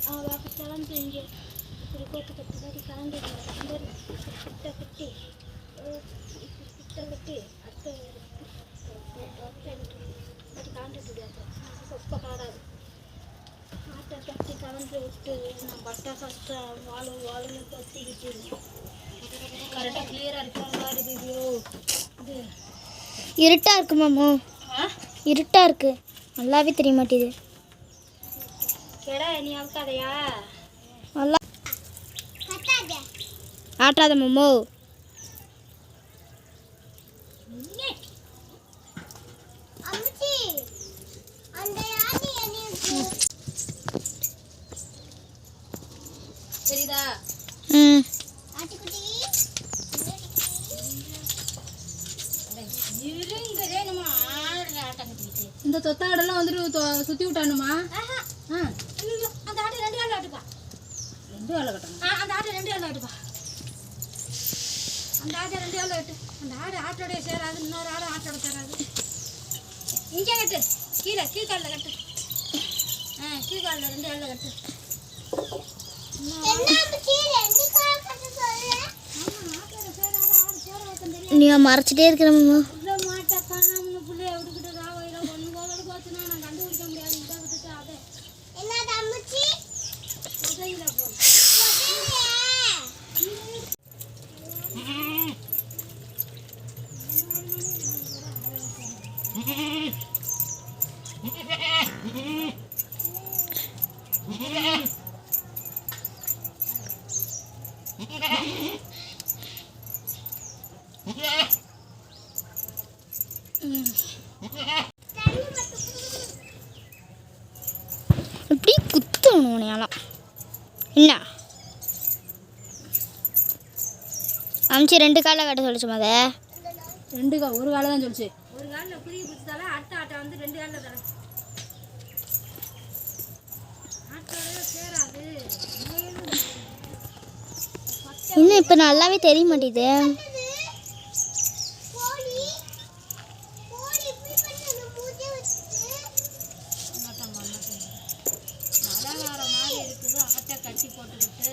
பக்கத்துலலாம் இங்கே இப்படி கோத்து கட்டி கரண்டி கிட்ட கட்டி அட்டை கரண்டி சொப்ப காடாது ஆட்டை கட்டி கரண்டி விட்டு நான் பட்டா ஃபஸ்ட்டு வாழுன்னு கத்திக்கிட்டு கரெக்டாக கிளியராக இருக்கிற மாதிரி வீடியோ இது இருட்டாக இருக்கு மாமோ. இருட்டாக இருக்கு, நல்லாவே தெரிய மாட்டேது. கேடா நீ அவுக்காதையா நல்லா ஆட்டாத மாமோ. சரிதா? இந்த தொத்தாடெல்லாம் வந்துட்டு சுற்றி விட்டானுமா? அந்த ஆட்டை 2 காலில் ஆட்டுப்பா. 2 காலில் கட்டணும். அந்த ஆட்டை 2 காலில் ஆட்டுப்பா. அந்த ஆட்டை 2 காலில் ஆட்டு. அந்த ஆடு ஆட்டோடைய சேராது, இன்னொரு ஆடு ஆட்டோட சேராது. இங்கே கட்டு, கீழ்காலில் கட்டு. கீழ்காலில் 2 காலில் கட்டு. நீ மறைச்சிட்டே இருக்கிற மாமா. மாட்டை காணாம பிள்ளைய விட்டுக்கிட்டு ராவையில் ஒன்று போதோடு போச்சுன்னா நான் கண்டுபிடிக்க முடியாது. இதை விட்டுட்டு அதை என்ன தம்பிச்சு உதவியில் போ. இப்படி குத்தணும் உனையாலாம் என்ன அமிச்சு 2 காலில் கட்ட சொல்லிச்சு மத. 2 கால், ஒரு காலை தான் சொல்லிச்சு. ஒரு காலில் புரிய பிடிச்சதால அடுத்த ஆட்டை வந்து 2 காலில் தர ஆட்டோட சேராது. இன்னும் இப்போ நல்லாவே தெரிய மாட்டேது. கட்டி போட்டுக்கிட்டு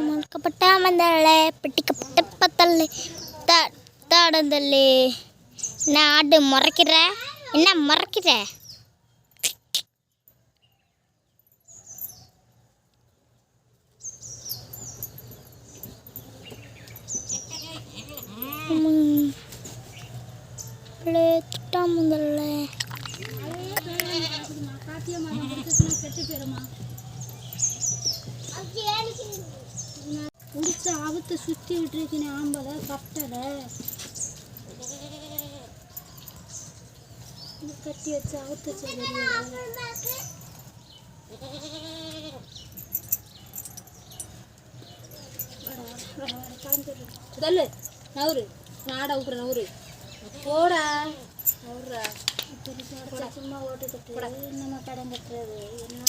மணக்கப்பட்ட மந்தலை பிட்டிக்கப்பட்ட பத்தல்லை தாடந்தல்லே. என்ன ஆடு முறைக்கிற? என்ன முறைக்கிற? முடிச்ச ஆபத்தை சுற்றி விட்டுருக்கேன். ஆம்பளை கட்டலை கட்டி வச்சு அவுத்து சொல்லு நவுரு நாடா விட்டுற நவுரு போடா நவுறா. சும்மா ஓட்டு என்னம்மா கடன் கட்டுறது என்ன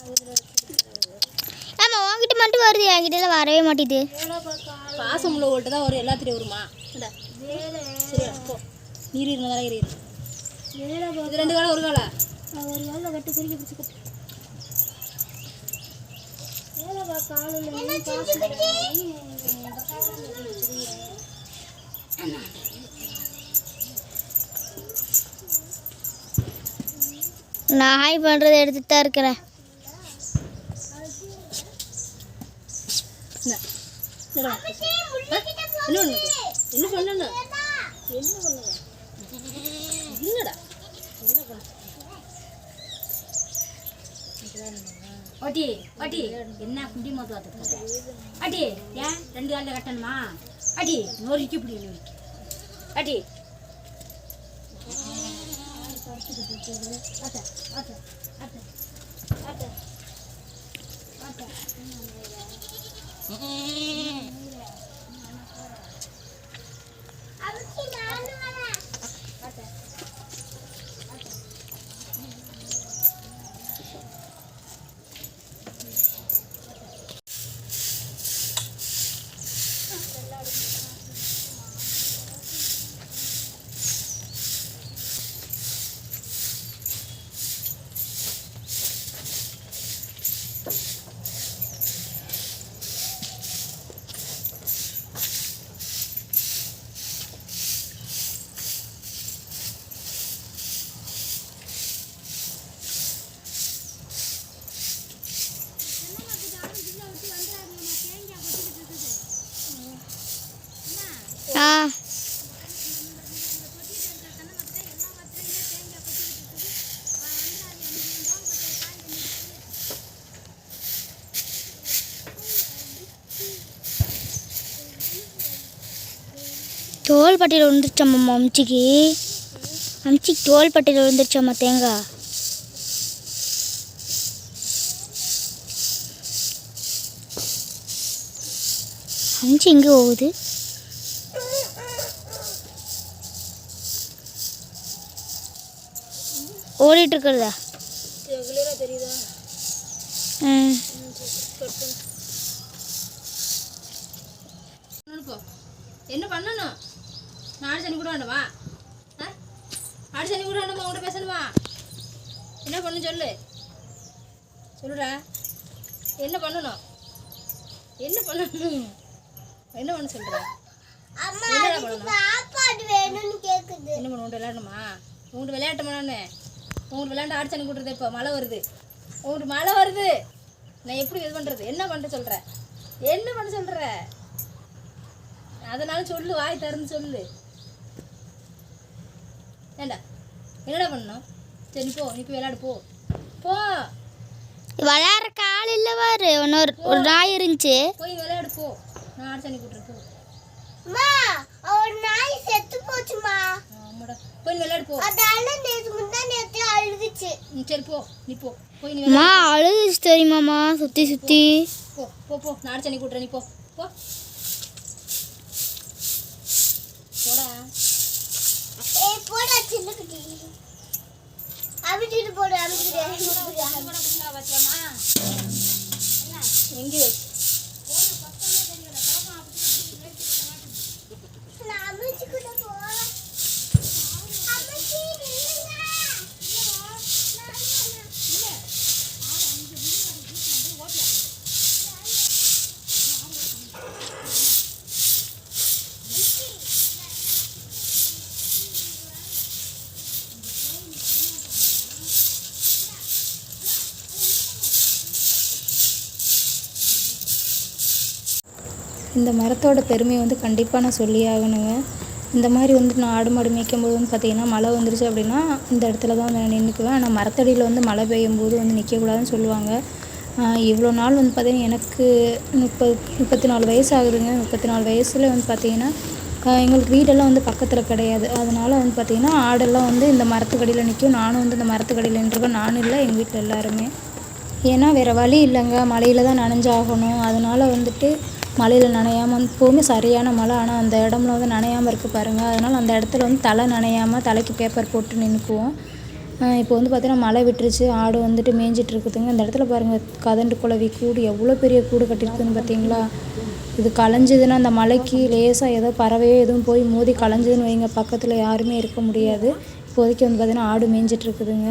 ஆமாம் உங்ககிட்ட மட்டும் வருது, என்கிட்ட வரவே மாட்டேது. பாசம் உள்ள ஓட்டு தான் வரும், எல்லாத்துலேயும் வருமா? சரி போ நீர் இருந்தாலும் இது 2 காலம் ஒரு காலா ஒரு காலில் கட்டு குறிக்க பிடிச்சி கட்டு. வேலைப்பா காலில் நான் ஹாய் பண்ணுறதை எடுத்துட்டு தான் இருக்கிறேன். என்ன பண்ண என்னடா ஓட்டி ஓட்டி என்ன குடி மோத்து பார்த்துருக்காங்க அடி. ஏன் 2 காலில் கட்டணுமா? அடி நோரிக்கு இப்படி நோரிக்கு அடி. அட்ட அட்ட அட்ட அட்ட அட்ட ஆ தோள்பட்டையில் விழுந்துருச்சாம்மா அம்ச்சிக்கு. அம்ச்சிக்கு தோள்பட்டையில் விழுந்துருச்சாம்மா தேங்காய். அம்ச்சி எங்கே போகுது? ஓடிட்டுருக்குறதா? தெரியுதா? என்ன பண்ணணும்? நாடு சனி கூட வேண்டாமா? ஆடு சனி கூட வேண்டாமா? உங்கள்கிட்ட பேசணுமா? என்ன பண்ணணும் சொல்லு. சொல்லுடா. என்ன பண்ணணும்? என்ன பண்ணணும்? என்ன பண்ண சொல்ற? என்ன பண்ணணும்? என்ன பண்ண உங்கள்கிட்ட விளையாடணுமா? உங்கள்கிட்ட விளையாட்டுமா? நான் உங்கள்கிட்ட விளையாண்டு ஆடு சனி கூட்டுறது. இப்போ மழை வருது. உங்களுக்கு மழை வருது. நான் எப்படி இது பண்ணுறது? என்ன பண்ண சொல்கிற? என்ன பண்ண சொல்கிற? அதனால சொல்லு, வாய் திறந்து சொல்லு. ஏண்டா என்னடா பண்ணணும்? சரி போ, நீ போய் விளையாடு. போ போ. விளையாடுற கால் இல்லை வாரு. ஒரு நாய் இருந்துச்சு. போய் விளையாடு போ. நான் ஆடு சனி கூட்டுறேன். போ. ஒரு நாய் செத்து போச்சுமா. ஆமாடா, போய் விளையாடு போ. அதால நேத்து அழுதுச்சு. சரி போ, நீ போ. போய் நீ அம்மா அழுதுச்சு தெரியுமாம்மா, சுற்றி சுற்றி. போ போ போ. நான் ஆடு சனி கூட்டுறேன். நீ போ போ. போடா. போடா சின்ன குட்டி. அமிச்சிட்டு போடு. எங்கே இந்த மரத்தோட பெருமையை வந்து கண்டிப்பாக நான் சொல்லி ஆகணுங்க. இந்த மாதிரி வந்து நான் ஆடு மாடு மேய்க்கும்போது வந்து பார்த்திங்கன்னா மழை வந்துருச்சு அப்படின்னா இந்த இடத்துல தான் நான் நின்றுக்குவேன். ஆனால் மரத்தடியில் வந்து மழை பெய்யும் போது வந்து நிற்கக்கூடாதுன்னு சொல்லுவாங்க. இவ்வளோ நாள் வந்து பார்த்திங்கன்னா எனக்கு 34 வயசு ஆகுதுங்க. 34 வயசில் வந்து பார்த்திங்கன்னா எங்களுக்கு வீடெல்லாம் வந்து பக்கத்தில் கிடையாது. அதனால் வந்து பார்த்திங்கன்னா ஆடெல்லாம் வந்து இந்த மரத்துக்கடியில் நிற்கும். நானும் வந்து இந்த மரத்துக்கடியில் நின்றுருக்கேன். நானும் இல்லை, எங்கள் வீட்டில் எல்லாருமே. ஏன்னா வேறு வழி இல்லைங்க, மழையில் தான் நனைஞ்சாகணும். அதனால் வந்துட்டு மழையில் நனையாமல் எப்போவுமே சரியான மழை, ஆனால் அந்த இடம்ல வந்து நனையாமல் இருக்குது பாருங்கள். அதனால் அந்த இடத்துல வந்து தலை நனையாமல் தலைக்கு பேப்பர் போட்டு நின்றுக்குவோம். இப்போ வந்து பார்த்திங்கன்னா மழை விட்டுருச்சு. ஆடு வந்துட்டு மேய்ஞ்சிட்டு இருக்குதுங்க. இந்த இடத்துல பாருங்கள், கதண்டு குளவி கூடு எவ்வளோ பெரிய கூடு கட்டியிருக்குதுன்னு பார்த்தீங்களா? இது கலைஞ்சிதுன்னா அந்த மலைக்கு லேசாக ஏதோ பறவையோ எதுவும் போய் மோதி கலைஞ்சிதுன்னு வைங்க, பக்கத்தில் யாருமே இருக்க முடியாது. இப்போதைக்கு வந்து பார்த்திங்கன்னா ஆடு மேய்ஞ்சிட்டு இருக்குதுங்க.